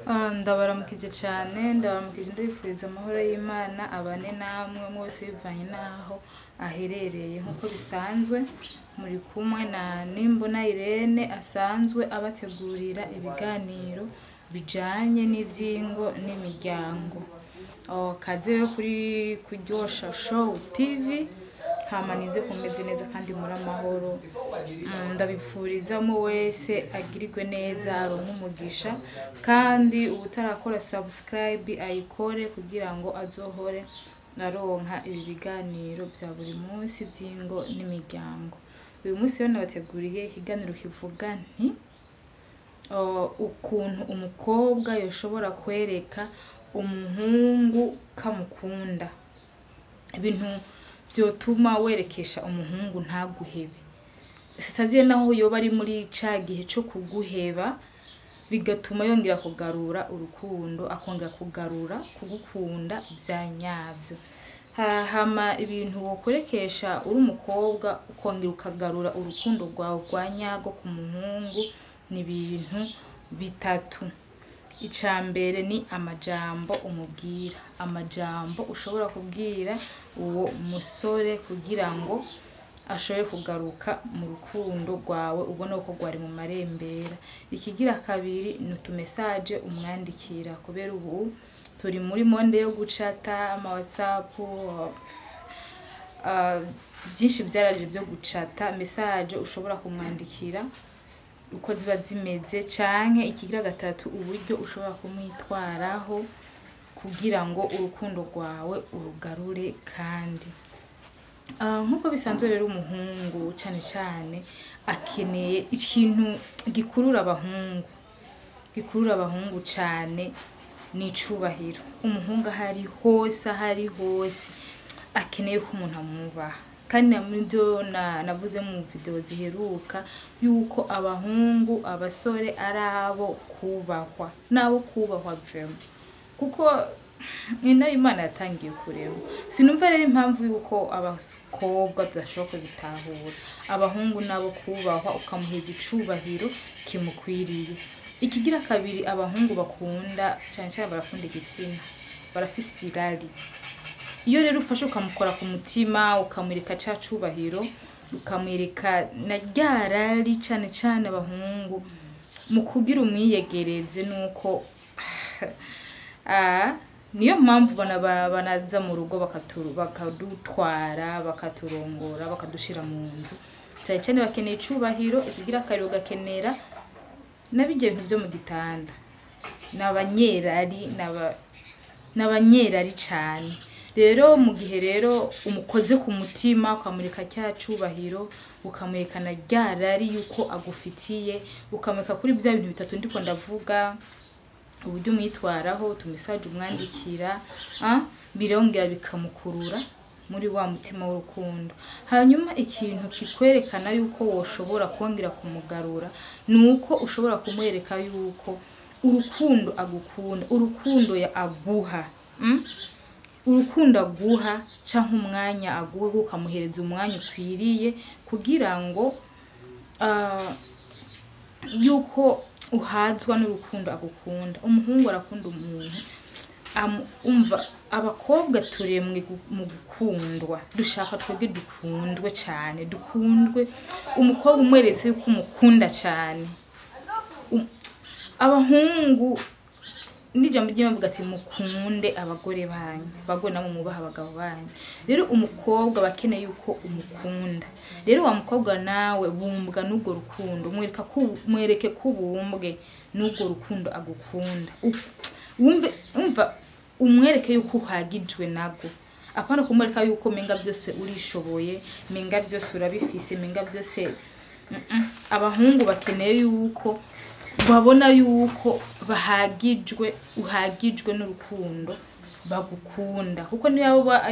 Ndabaramukije cyane ndabaramukije ndabifuriza amahoro y'Imana abane namwe mwese bivanye naho aherereye nkuko bisanzwe muri kumwe na Nimbona Irene asanzwe abategurira ibiganiro bijanye n'ivyingo n'imiryango. Kaze yo kuri Kuryosha Show TV hamanize kumeze neza kandi muri amahoro. Ndabipfuriza mu wese agirirwe neza aronke umugisha kandi utarakora subscribe ayikore kugira ngo azohore naronka ibi biganiro bya buri munsi by'ingo n'imiryango. Uyu munsi rero nabateguriye ikiganiro kivuga nti ukuntu umukobwa yoshobora kwereka umuhungu kamukunda, ibintu byotuma werekesha umuhungu ntaguhebe. Sitaziye naho yoba ari muri ca gihe cyo kuguheba bigatuma yongera kugarura urukundo akongera kugarura kugukunda bya nyabyo. Hama ibintu wokorekesha uri umukobwa ukongera ukagarura urukundo rwawe rwa nyago ku muhungu ni ibintu bitatu. Icambere ni amajambo umubwira, amajambo ushobora kubwira uwo musore kugira ngo ashobore kugaruka mu rukundo rwawe ubone uko rwari mu marembera. Ikigira kabiri ni utumessage umwandikira, kubera ubu turi muri monde yo gucata ama WhatsApp, byinshi byaraje byo gucata message ushobora kumwandikira uko ziba zimeze. Canke ikigira gatatu uburyo ushobora kumwitwaraho kugira ngo urukundo rwawe urugarure. Kandi nkuko bisanzwe rero umuhungu cyane cyane akeneye ikintu gikurura abahungu cyane ni icubahiro. Umuhungu ahari hose akeneye ko umuntu amwubaha, kandi namubyo navuze mu video ziheruka yuko abahungu abasore arabo kubahwa nabo kubahwa vraiment, kuko nina Imana yatangiye kurema. Sinumva rero impamvu yuko abakobwa tudashobora bitahura abahungu nabo kubahwa ukamuheza icubahiro kimukwiriye. Ikigira kabiri abahungu bakunda cyane cyane barakunda igitsina, barafise irari. Iyo rero ufashe ukamukora ku mutima ukamwereka ca cubahiro ukamwereka na ryarari cyane cyane abahungu mu kugira umwiyegereze nuko niyo mpamvu banaza mu rugo bakadutwara bakaturongora bakadushira mu nzu. Cyane cyane bakeneye icubahiro. Ikigira kabiri ugakenera nabijye bintu byo mu gitanda, n'abanyerari cyane. Rero mu gihe rero umukoze ku mutima ukamurika cya cubahiro ukamwerekana ryarari yuko agufitiye, ukamurika kuri bya bintu bitatu ndiko ndavuga, uburyo umwitwaraho, tumessage umwandikira, birongera bikamukurura muri wa mutima w'urukundo. Hanyuma ikintu kikwerekana yuko woshobora kongera kumugarura nuko ushobora kumwereka yuko urukundo agukunda, urukundo aguha, urukundo aguha canke umwanya aguha, ukamuhereza umwanya ukwiriye kugira ngo yuko uhazwa n'urukundo agukunda. Umuhungu arakunda umuntu umva. Abakobwa turemwe mu gukundwa, dushaka twebwe dukundwe cyane, dukundwe. Umukobwa umweretse yuko umukunda cyane. Abahungu n'ijambo ry'Imana ati mukunde abagore banyu, bagore namwe mubaha abagabo banyu. Rero umukobwa bakeneye yuko umukunda. Rero wa mukobwa nawe bumbwa n'ubwo rukundo, mwereke ko bumbwe n'ubwo rukundo agukunda. Umva umwereke yuko uhagijwe nago, apana kumwereka yuko menga byose urishoboye, menga byose urabifise, menga byose. Abahungu bakeneye yuko babona yuko uhagijwe n'urukundo bagukunda, kuko niyo